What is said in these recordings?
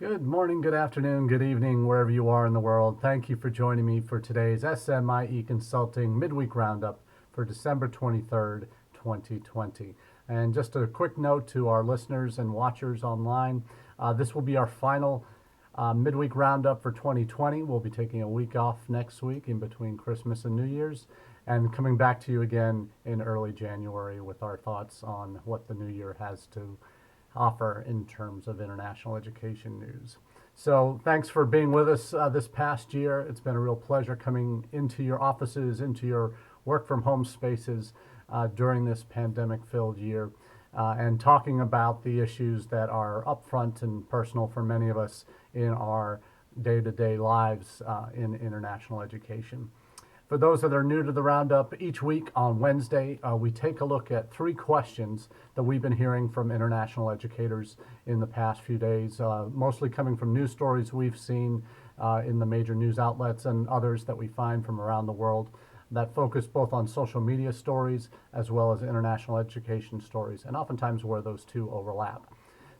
Good morning, good afternoon, good evening, wherever you are in the world. Thank you for joining me for today's SMIE Consulting Midweek Roundup for December 23rd, 2020. And just a quick note to our listeners and watchers online, this will be our final midweek roundup for 2020. We'll be taking a week off next week in between Christmas and New Year's and coming back to you again in early January with our thoughts on what the new year has to offer in terms of international education news. So thanks for being with us this past year. It's been a real pleasure coming into your offices, into your work from home spaces during this pandemic-filled year and talking about the issues that are upfront and personal for many of us in our day-to-day lives in international education. For those that are new to the Roundup, each week on Wednesday, we take a look at 3 questions that we've been hearing from international educators in the past few days, mostly coming from news stories we've seen in the major news outlets and others that we find from around the world that focus both on social media stories as well as international education stories, and oftentimes where those two overlap.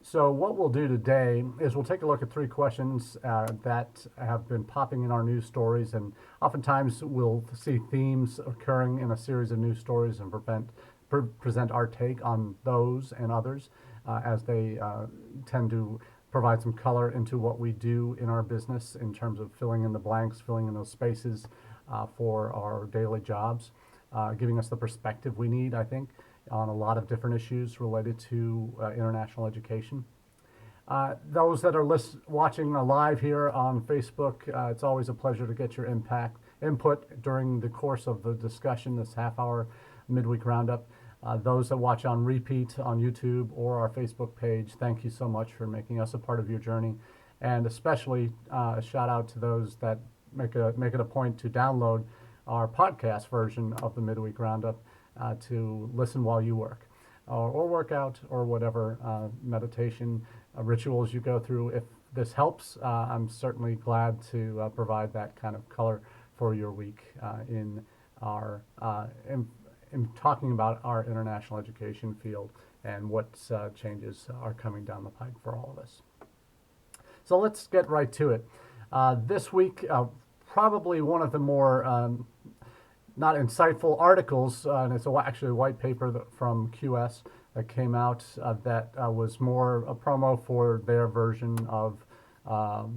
So what we'll do today is we'll take a look at 3 questions that have been popping in our news stories, and oftentimes we'll see themes occurring in a series of news stories and present our take on those and others as they tend to provide some color into what we do in our business in terms of filling in the blanks, filling in those spaces for our daily jobs, giving us the perspective we need, I think, on a lot of different issues related to international education. Those that are watching live here on Facebook, it's always a pleasure to get your input during the course of the discussion, this half-hour midweek roundup. Those that watch on repeat on YouTube or our Facebook page, thank you so much for making us a part of your journey. And especially a shout out to those that make it a point to download our podcast version of the midweek roundup to listen while you work or work out or whatever meditation rituals you go through. If this helps, I'm certainly glad to provide that kind of color for your week in our in talking about our international education field and what changes are coming down the pike for all of us. So let's get right to it. This week, probably one of the more not insightful articles, and it's actually a white paper from QS that came out that was more a promo for their version of how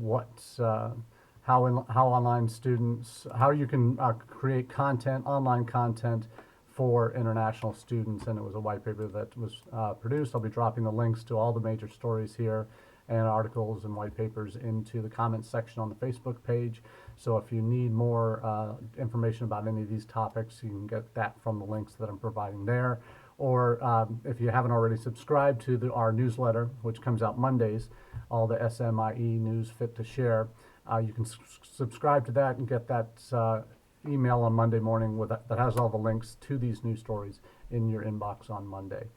you can create content, online content for international students, and it was a white paper that was produced. I'll be dropping the links to all the major stories here and articles and white papers into the comments section on the Facebook page. So if you need more information about any of these topics, you can get that from the links that I'm providing there. Or if you haven't already subscribed to our newsletter, which comes out Mondays, all the SMIE news fit to share, you can subscribe to that and get that email on Monday morning that has all the links to these news stories in your inbox on Monday.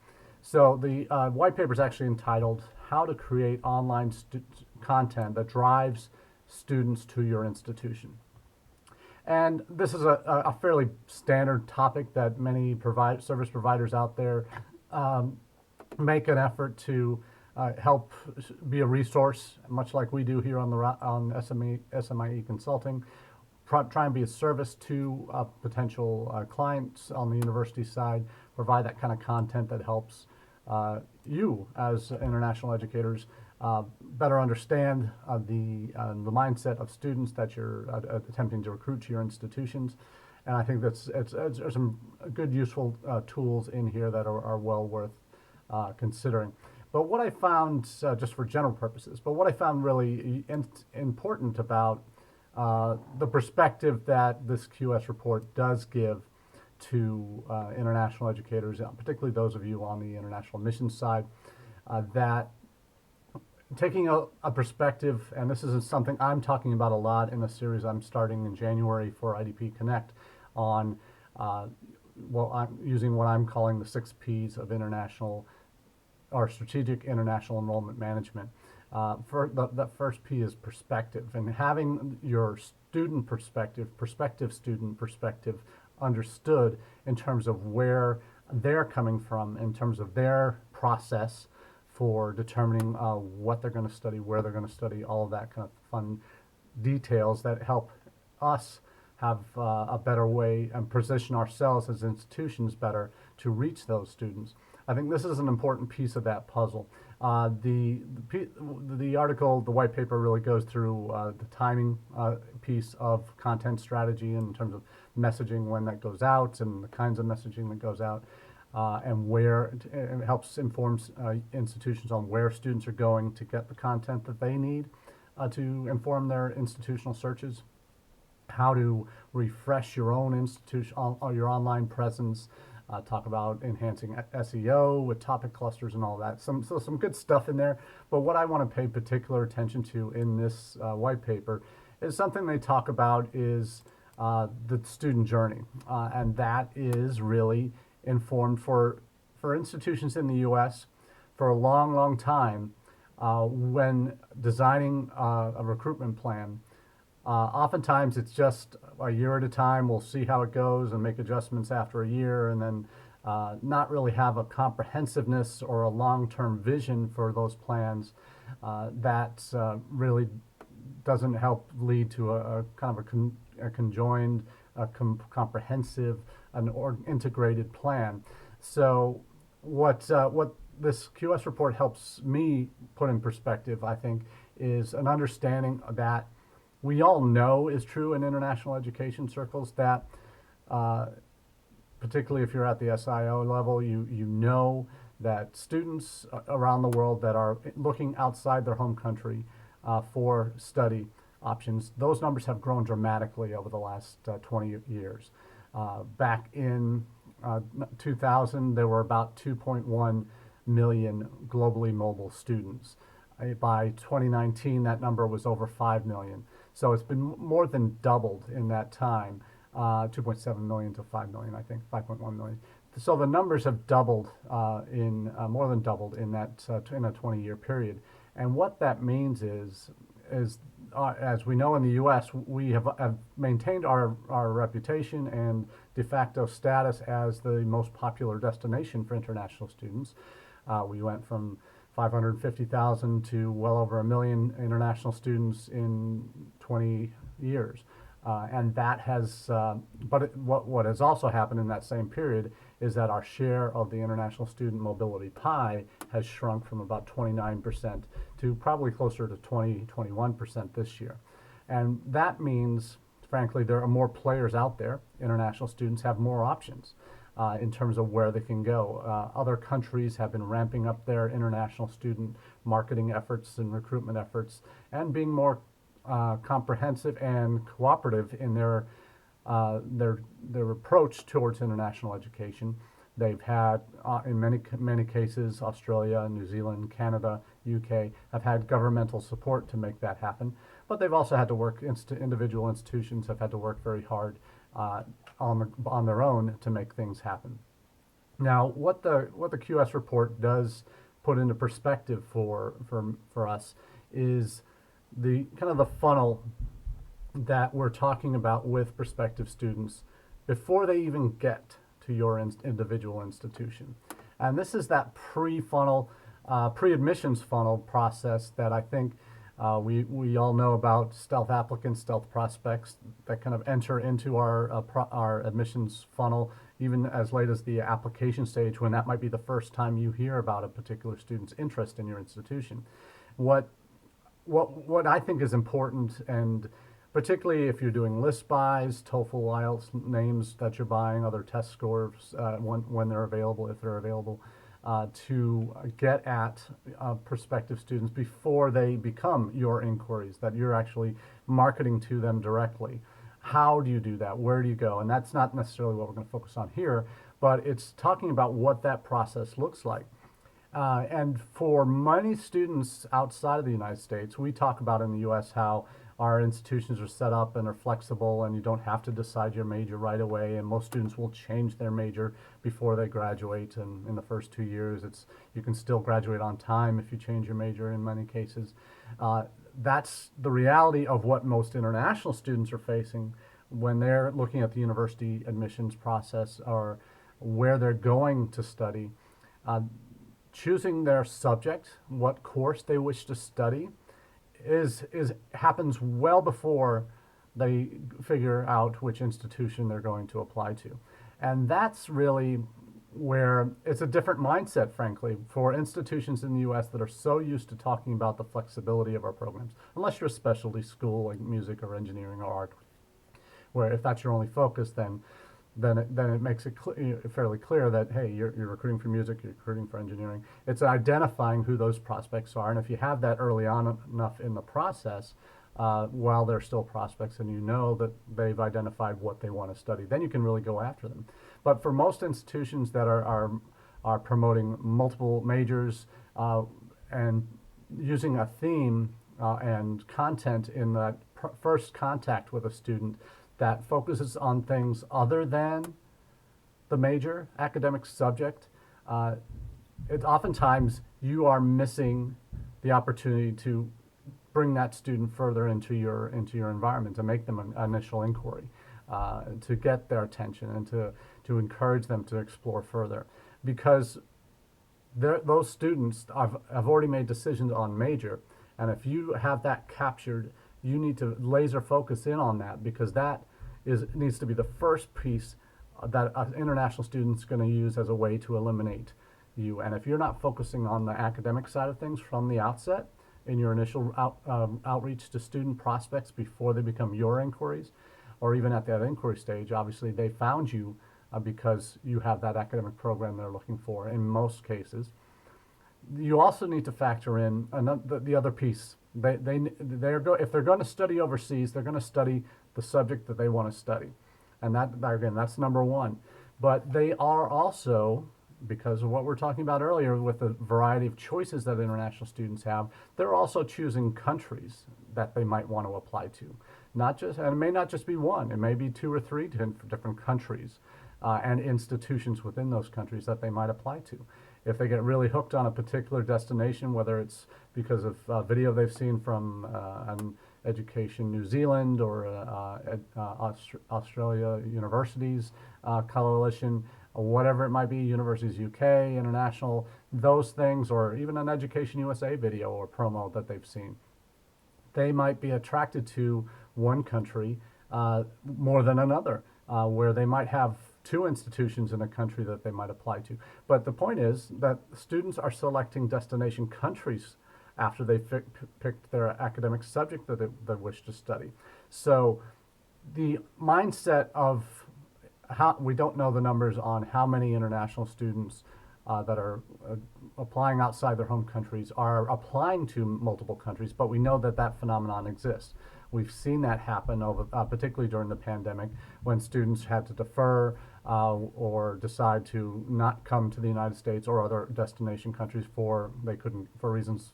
So the white paper is actually entitled How to Create Online Content That Drives Students to Your Institution. And this is a fairly standard topic that many service providers out there make an effort to help be a resource, much like we do here on SMIE Consulting. Try and be a service to potential clients on the university side, provide that kind of content that helps you as international educators better understand the mindset of students that you're attempting to recruit to your institutions. And I think there's some good useful tools in here that are well worth considering. But what I found, just for general purposes, but what I found really important about the perspective that this QS report does give to international educators, particularly those of you on the international missions side, that taking a perspective, and this is something I'm talking about a lot in a series I'm starting in January for IDP Connect on, I'm using what I'm calling the 6 Ps of international or strategic international enrollment management. The first P is perspective, and having your student perspective, prospective student perspective understood in terms of where they're coming from, in terms of their process for determining what they're going to study, where they're going to study, all of that kind of fun details that help us have a better way and position ourselves as institutions better to reach those students. I think this is an important piece of that puzzle. The article, the white paper, really goes through the timing piece of content strategy in terms of messaging, when that goes out and the kinds of messaging that goes out, and where it helps informs institutions on where students are going to get the content that they need to inform their institutional searches, how to refresh your own institution, your online presence, talk about enhancing SEO with topic clusters and all that. Some good stuff in there. But what I want to pay particular attention to in this white paper is something they talk about is the student journey, and that is really informed for institutions in the U.S. for a long time when designing a recruitment plan. Oftentimes it's just a year at a time. We'll see how it goes and make adjustments after a year, and then not really have a comprehensiveness or a long-term vision for those plans that really doesn't help lead to a kind of a conjoined, comprehensive, integrated plan. So what this QS report helps me put in perspective, I think, is an understanding that we all know is true in international education circles, that particularly if you're at the SIO level, you know that students around the world that are looking outside their home country for study options, those numbers have grown dramatically over the last 20 years. Back in 2000, there were about 2.1 million globally mobile students. By 2019, that number was over 5 million. So it's been more than doubled in that time, 2.7 million to 5 million, I think, 5.1 million. So the numbers have doubled, more than doubled in that in a 20-year period. And what that means is as we know in the U.S., we have maintained our reputation and de facto status as the most popular destination for international students. We went from 550,000 to well over 1 million international students in 20 years. And that has, what has also happened in that same period is that our share of the international student mobility pie has shrunk from about 29% to probably closer to 21% this year. And that means, frankly, there are more players out there. International students have more options in terms of where they can go. Other countries have been ramping up their international student marketing efforts and recruitment efforts and being more comprehensive and cooperative in their approach towards international education. They've had, in many cases, Australia, New Zealand, Canada, UK, have had governmental support to make that happen. But they've also had to work, individual institutions have had to work very hard on their own to make things happen. Now, what the QS report does put into perspective for us is the kind of the funnel that we're talking about with prospective students before they even get to your individual institution. And this is that pre-funnel, pre-admissions funnel process that I think we all know about: stealth applicants, stealth prospects that kind of enter into our admissions funnel even as late as the application stage, when that might be the first time you hear about a particular student's interest in your institution. What I think is important, and particularly if you're doing list buys, TOEFL, IELTS names that you're buying, other test scores when they're available, if they're available, to get at prospective students before they become your inquiries, that you're actually marketing to them directly. How do you do that? Where do you go? And that's not necessarily what we're going to focus on here, but it's talking about what that process looks like. And for many students outside of the United States, we talk about in the U.S. how our institutions are set up and are flexible, and you don't have to decide your major right away, and most students will change their major before they graduate, and in the first 2 years you can still graduate on time if you change your major in many cases. That's the reality of what most international students are facing when they're looking at the university admissions process or where they're going to study. choosing their subject, what course they wish to study, is happens well before they figure out which institution they're going to apply to. And that's really where it's a different mindset, frankly, for institutions in the US that are so used to talking about the flexibility of our programs, unless you're a specialty school like music or engineering or art, where if that's your only focus, then it makes it fairly clear that, hey, you're recruiting for music, you're recruiting for engineering. It's identifying who those prospects are. And if you have that early on enough in the process, while they're still prospects and you know that they've identified what they want to study, then you can really go after them. But for most institutions that are promoting multiple majors and using a theme and content in that first contact with a student that focuses on things other than the major academic subject, it's oftentimes you are missing the opportunity to bring that student further into your environment, to make them an initial inquiry, to get their attention and to encourage them to explore further. Because those students have already made decisions on major, and if you have that captured, you need to laser focus in on that, because that needs to be the first piece that an international student's going to use as a way to eliminate you. And if you're not focusing on the academic side of things from the outset in your initial outreach to student prospects before they become your inquiries, or even at that inquiry stage, obviously they found you because you have that academic program they're looking for in most cases. You also need to factor in the other piece. If they're going to study overseas, they're going to study the subject that they want to study, and that, again, that's number one. But they are also, because of what we're talking about earlier with the variety of choices that international students have, they're also choosing countries that they might want to apply to. Not just, and it may not just be one, it may be two or three different countries and institutions within those countries that they might apply to. If they get really hooked on a particular destination, whether it's because of video they've seen from an Education New Zealand or Australia Universities Coalition, or whatever it might be, Universities UK, International, those things, or even an Education USA video or promo that they've seen, they might be attracted to one country more than another, where they might have two institutions in a country that they might apply to. But the point is that students are selecting destination countries after they've picked their academic subject that they wish to study. So the mindset of we don't know the numbers on how many international students that are applying outside their home countries are applying to multiple countries, but we know that phenomenon exists. We've seen that happen particularly during the pandemic, when students had to defer or decide to not come to the United States or other destination countries for reasons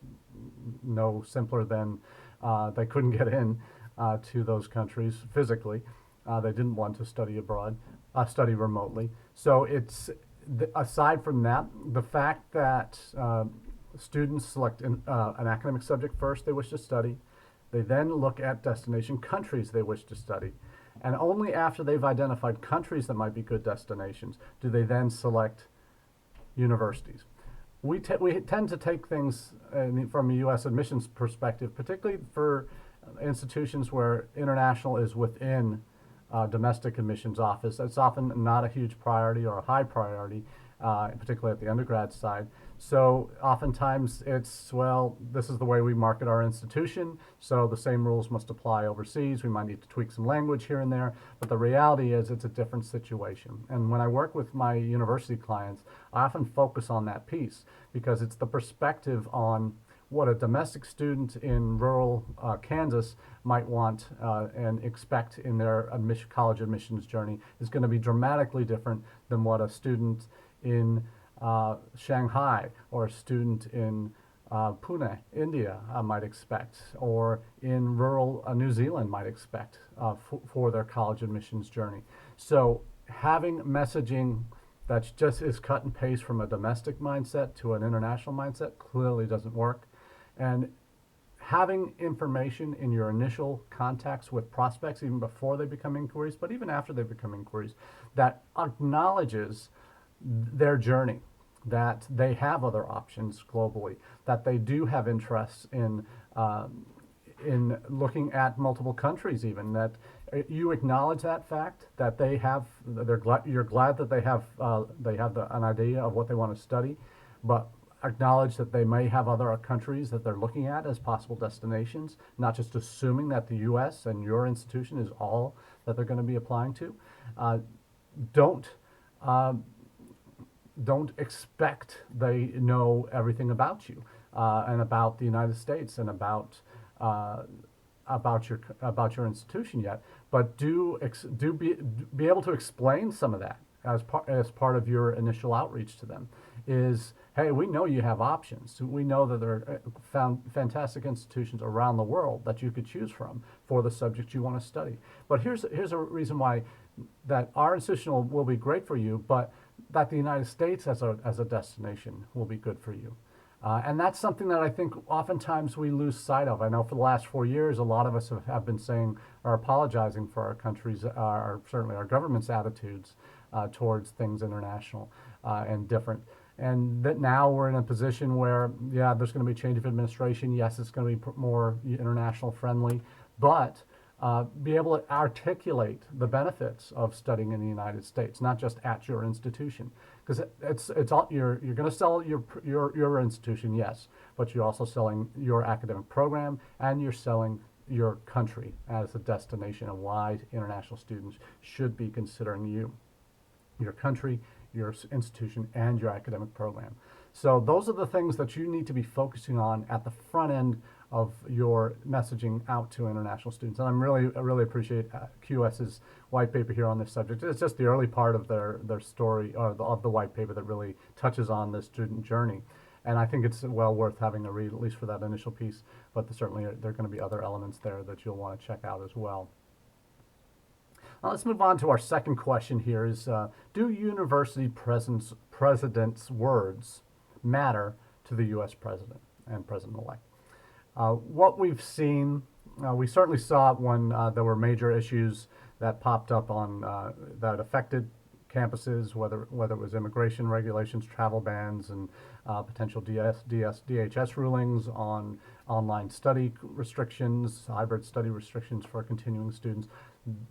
no simpler than they couldn't get in to those countries physically. They didn't want to study abroad, study remotely. So aside from that, the fact that students select an academic subject first they wish to study, they then look at destination countries they wish to study. And only after they've identified countries that might be good destinations do they then select universities. We tend to take things from a U.S. admissions perspective, particularly for institutions where international is within domestic admissions office. It's often not a huge priority or a high priority, particularly at the undergrad side. So oftentimes it's, well, this is the way we market our institution, so the same rules must apply overseas. We might need to tweak some language here and there, but the reality is it's a different situation. And when I work with my university clients, I often focus on that piece, because it's the perspective on what a domestic student in rural Kansas might want and expect in their college admissions journey is going to be dramatically different than what a student in Shanghai or a student in Pune, India might expect, or in rural New Zealand might expect for their college admissions journey. So having messaging that just is cut and paste from a domestic mindset to an international mindset clearly doesn't work. And having information in your initial contacts with prospects, even before they become inquiries, but even after they become inquiries, that acknowledges their journey. that they have other options globally, that they do have interests in looking at multiple countries, even that you acknowledge that fact that they have you're glad that they have an idea of what they want to study, but acknowledge that they may have other countries that they're looking at as possible destinations, not just assuming that the U.S. and your institution is all that they're going to be applying to. Uh, don't uh, don't expect they know everything about you and about the United States and uh, about your institution yet, but do be able to explain some of that as part of your initial outreach to them. Is, hey, we know you have options. We know that there are found fantastic institutions around the world that you could choose from for the subject you want to study. But here's a reason why that our institution will be great for you, but that the United States as a destination will be good for you. And that's something that I think oftentimes we lose sight of. I know for the last 4 years, a lot of us have been saying or apologizing for our country's, certainly our government's attitudes towards things international and different. And that now we're in a position where, yeah, there's going to be change of administration. Yes, it's going to be more international friendly, but be able to articulate the benefits of studying in the United States, not just at your institution, because it's all you're going to sell your institution, yes, but you're also selling your academic program and you're selling your country as a destination of why international students should be considering you, your country, your institution, and your academic program. So those are the things that you need to be focusing on at the front end of your messaging out to international students. And I really appreciate QS's white paper here on this subject. It's just the early part of their story, or of the white paper, that really touches on this student journey. And I think it's well worth having a read, at least for that initial piece. But certainly there are going to be other elements there that you'll want to check out as well. Now let's move on to our second question here is, do university presidents' words matter to the U.S. president and president-elect? What we've seen, we certainly saw it when there were major issues that popped up on that affected campuses, whether it was immigration regulations, travel bans, and potential DHS rulings on online study restrictions, hybrid study restrictions for continuing students.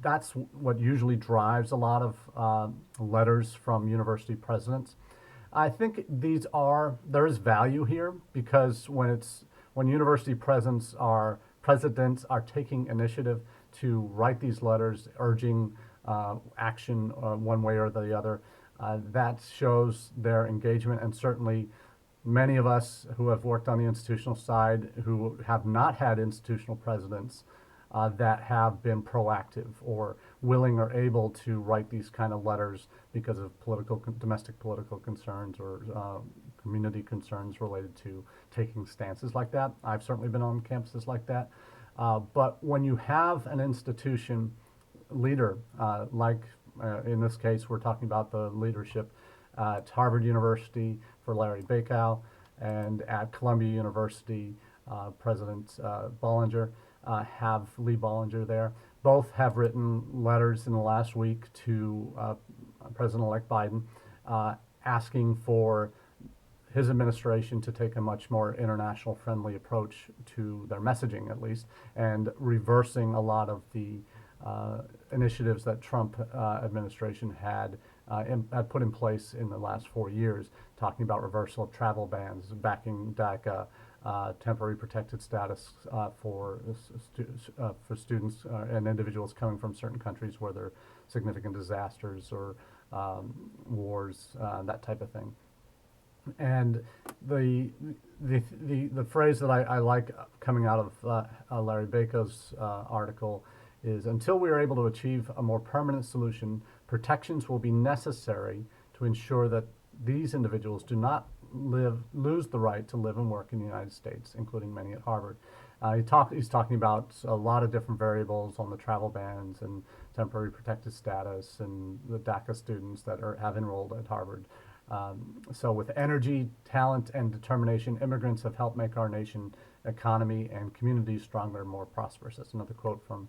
That's what usually drives a lot of letters from university presidents. I think there is value here, because when university presidents are taking initiative to write these letters urging action one way or the other, that shows their engagement. And certainly many of us who have worked on the institutional side, who have not had institutional presidents that have been proactive or willing or able to write these kind of letters because of domestic political concerns or community concerns related to taking stances like that. I've certainly been on campuses like that. But when you have an institution leader, in this case, we're talking about the leadership at Harvard University for Larry Bacow, and at Columbia University, President Bollinger, have Lee Bollinger there. Both have written letters in the last week to President-elect Biden asking for his administration to take a much more international friendly approach to their messaging, at least, and reversing a lot of the initiatives that Trump administration had put in place in the last 4 years, talking about reversal of travel bans, backing DACA, temporary protected status for students and individuals coming from certain countries where there are significant disasters or wars, that type of thing. And the phrase that I like coming out of Larry Bacow's article is, until we are able to achieve a more permanent solution, protections will be necessary to ensure that these individuals do not lose the right to live and work in the United States, including many at Harvard. He's talking about a lot of different variables on the travel bans and temporary protected status and the DACA students that have enrolled at Harvard. So with energy, talent, and determination, immigrants have helped make our nation, economy, and communities stronger and more prosperous. That's another quote from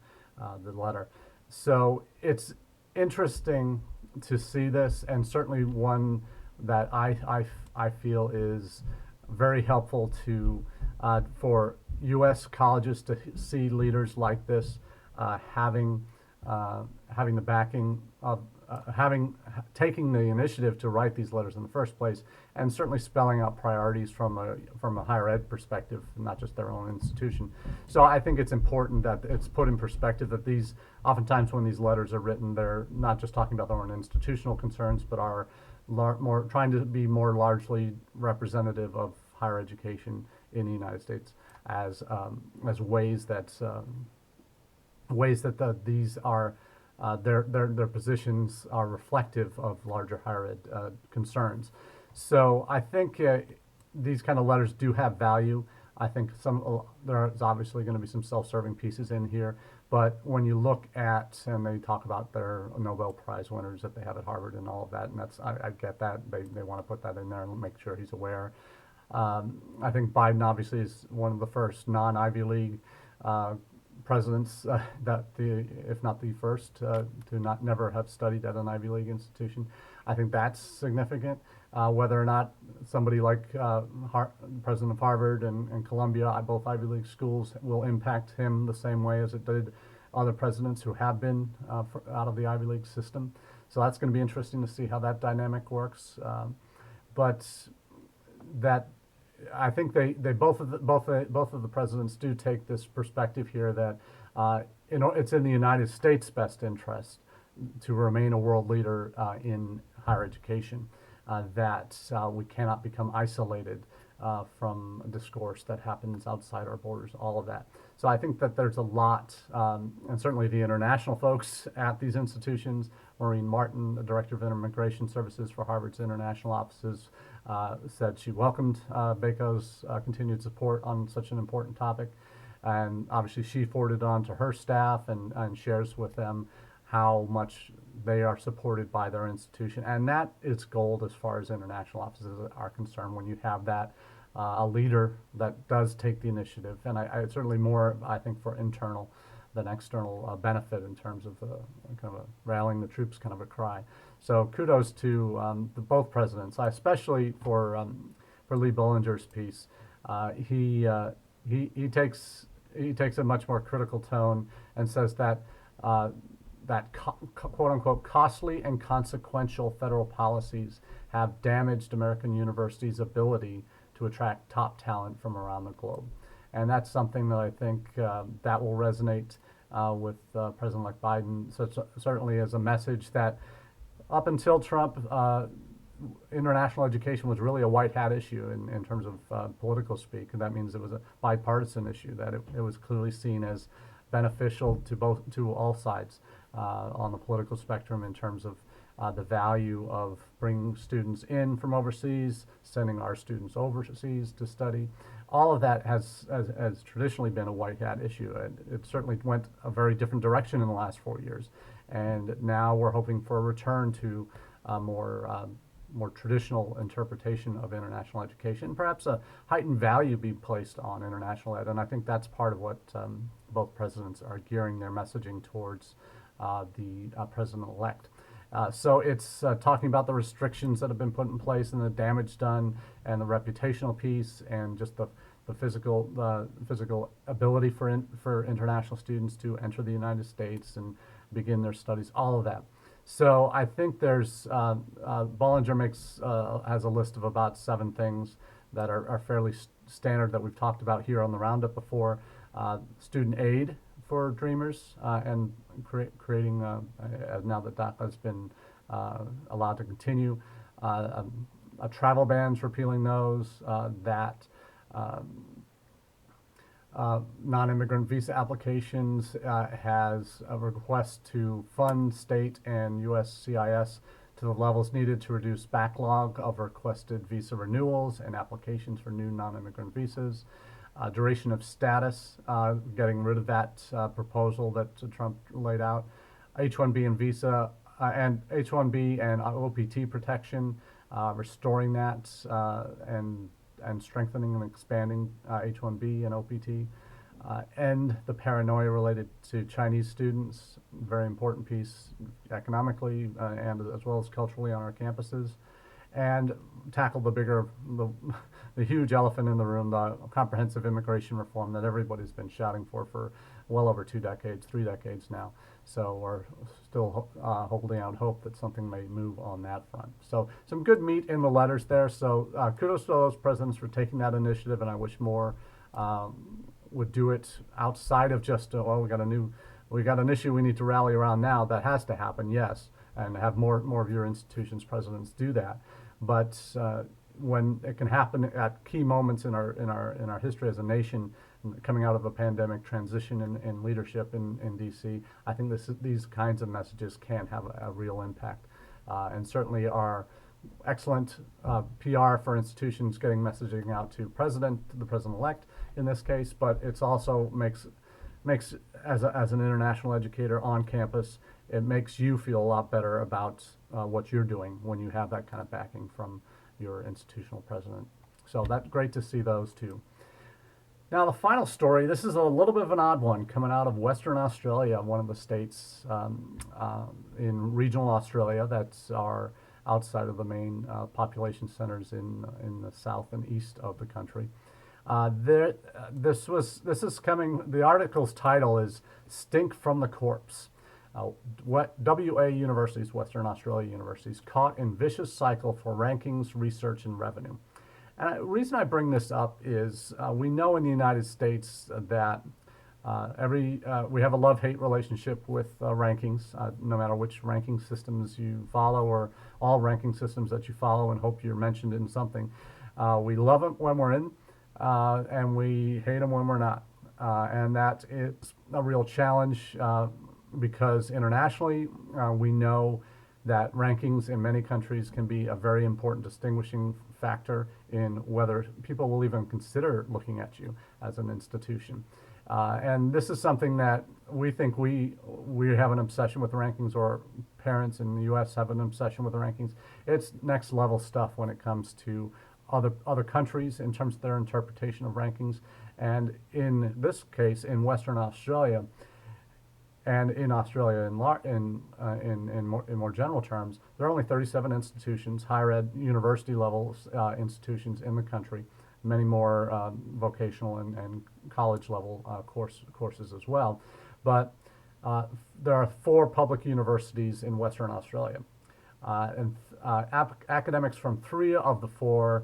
the letter. So it's interesting to see this, and certainly one that I I feel is very helpful to for U.S. colleges to see leaders like this having having the backing of taking the initiative to write these letters in the first place, and certainly spelling out priorities from a higher ed perspective, not just their own institution. So I think it's important that it's put in perspective that these, oftentimes when these letters are written, they're not just talking about their own institutional concerns, but are more trying to be more largely representative of higher education in the United States as ways that these are their positions are reflective of larger higher ed concerns. So I think these kind of letters do have value. I think there's obviously going to be some self-serving pieces in here, but when you look at, and they talk about their Nobel Prize winners that they have at Harvard and all of that, and I get that they want to put that in there and make sure he's aware. I think Biden obviously is one of the first non-Ivy League presidents, if not the first, to never have studied at an Ivy League institution. I think that's significant. Whether or not somebody like President of Harvard and Columbia, both Ivy League schools, will impact him the same way as it did other presidents who have been out of the Ivy League system. So that's going to be interesting to see how that dynamic works. But that, I think both of the presidents do take this perspective here that it's in the United States' best interest to remain a world leader in higher education. That we cannot become isolated from discourse that happens outside our borders, all of that. So I think that there's a lot, and certainly the international folks at these institutions, Maureen Martin, the Director of Immigration Services for Harvard's international offices, said she welcomed Baco's continued support on such an important topic. And obviously she forwarded on to her staff and shares with them how much they are supported by their institution. And that is gold as far as international offices are concerned, when you have that, a leader that does take the initiative. And I certainly more, I think, for internal than external benefit in terms of kind of a rallying the troops kind of a cry. So kudos to both presidents, especially for Lee Bollinger's piece. He takes a much more critical tone and says that quote unquote costly and consequential federal policies have damaged American universities' ability to attract top talent from around the globe. And that's something that I think that will resonate with President-elect Biden, certainly as a message that up until Trump, international education was really a white hat issue in terms of political speak. And that means it was a bipartisan issue, that it was clearly seen as beneficial to all sides on the political spectrum in terms of the value of bringing students in from overseas, sending our students overseas to study. All of that has traditionally been a white hat issue. It certainly went a very different direction in the last 4 years. And now we're hoping for a return to a more traditional interpretation of international education, perhaps a heightened value be placed on international ed. And I think that's part of what both presidents are gearing their messaging towards the president-elect. So it's talking about the restrictions that have been put in place and the damage done, and the reputational piece, and just the physical ability for international students to enter the United States and begin their studies, all of that. So I think there's Bollinger has a list of about 7 things that are fairly standard that we've talked about here on the Roundup before. Student aid for Dreamers and creating, now that DACA has been allowed to continue, travel bans, repealing those, non-immigrant visa applications, has a request to fund state and USCIS to the levels needed to reduce backlog of requested visa renewals and applications for new non-immigrant visas. Duration of status, getting rid of that proposal that Trump laid out. H-1B and visa and H-1B and OPT protection, restoring that and strengthening and expanding H-1B and OPT. End the paranoia related to Chinese students, very important piece economically and as well as culturally on our campuses. and tackle the huge elephant in the room, the comprehensive immigration reform that everybody's been shouting for well over 2 decades, 3 decades now. So we're still holding out hope that something may move on that front. So some good meat in the letters there. So kudos to those presidents for taking that initiative, and I wish more would do it outside of just we got an issue we need to rally around now. That has to happen, yes, and have more of your institutions' presidents do that. But when it can happen at key moments in our history as a nation, coming out of a pandemic, transition in leadership in DC, I think these kinds of messages can have a real impact, and certainly are excellent PR for institutions getting messaging out to the president-elect in this case, but it's also makes as an international educator on campus, it makes you feel a lot better about what you're doing when you have that kind of backing from your institutional president. So that's great to see those two. Now the final story, this is a little bit of an odd one coming out of Western Australia, one of the states in regional Australia that's are outside of the main population centers in the south and east of the country. This is coming. The article's title is "Stink from the Corpse." WA universities, Western Australia universities, caught in vicious cycle for rankings, research, and revenue. And the reason I bring this up is we know in the United States that we have a love-hate relationship with rankings, no matter which ranking systems you follow or all ranking systems that you follow and hope you're mentioned in something. We love them when we're in, and we hate them when we're not. And that is a real challenge because internationally we know that rankings in many countries can be a very important distinguishing factor in whether people will even consider looking at you as an institution. And this is something that we think we have an obsession with rankings, or parents in the U.S. have an obsession with rankings. It's next level stuff when it comes to other countries in terms of their interpretation of rankings. And in this case, in Western Australia, and in Australia in more general terms, there are only 37 institutions, higher ed, university level institutions in the country, many more vocational and college level courses as well. But there are 4 public universities in Western Australia. And academics from 3 of the 4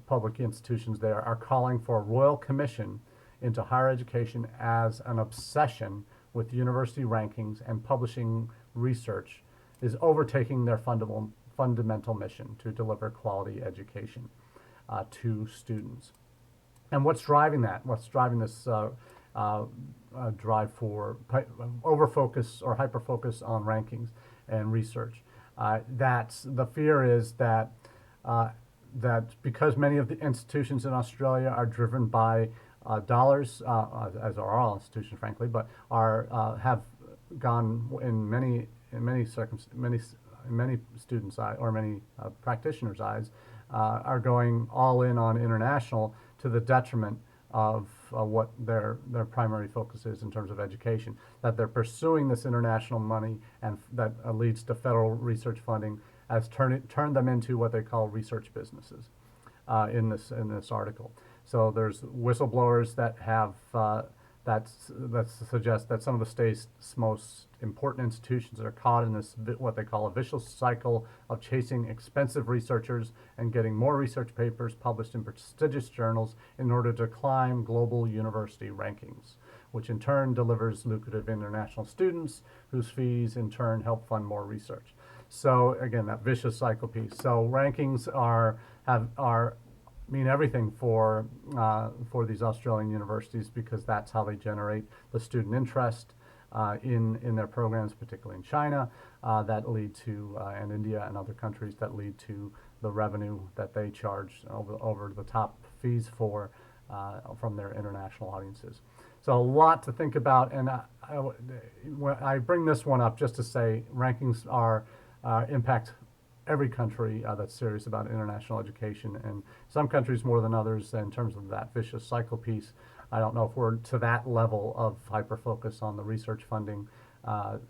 public institutions there are calling for a royal commission into higher education as an obsession with university rankings and publishing research is overtaking their fundamental mission to deliver quality education to students. And what's driving that? What's driving this drive for over-focus or hyper-focus on rankings and research? That's the fear is that because many of the institutions in Australia are driven by dollars, as are all institutions, frankly, but have gone in many students' eyes or many practitioners' eyes, are going all in on international to the detriment of what their primary focus is in terms of education. That they're pursuing this international money and that leads to federal research funding has turned them into what they call research businesses in this article. So there's whistleblowers that have that suggest that some of the state's most important institutions are caught in this what they call a vicious cycle of chasing expensive researchers and getting more research papers published in prestigious journals in order to climb global university rankings, which in turn delivers lucrative international students whose fees in turn help fund more research. So again, that vicious cycle piece. So rankings mean everything for these Australian universities because that's how they generate the student interest in their programs, particularly in China, that lead to and India and other countries that lead to the revenue that they charge over the top fees for from their international audiences. So a lot to think about, and I bring this one up just to say rankings impact every country that's serious about international education, and some countries more than others in terms of that vicious cycle piece. I don't know if we're to that level of hyper-focus on the research funding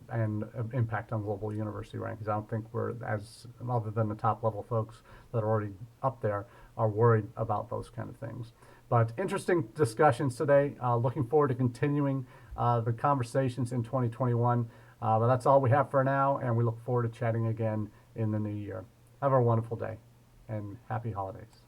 and impact on global university rankings. I don't think we're, as other than the top level folks that are already up there, are worried about those kind of things. But interesting discussions today. Looking forward to continuing the conversations in 2021. But that's all we have for now, and we look forward to chatting again in the new year. Have a wonderful day, and happy holidays.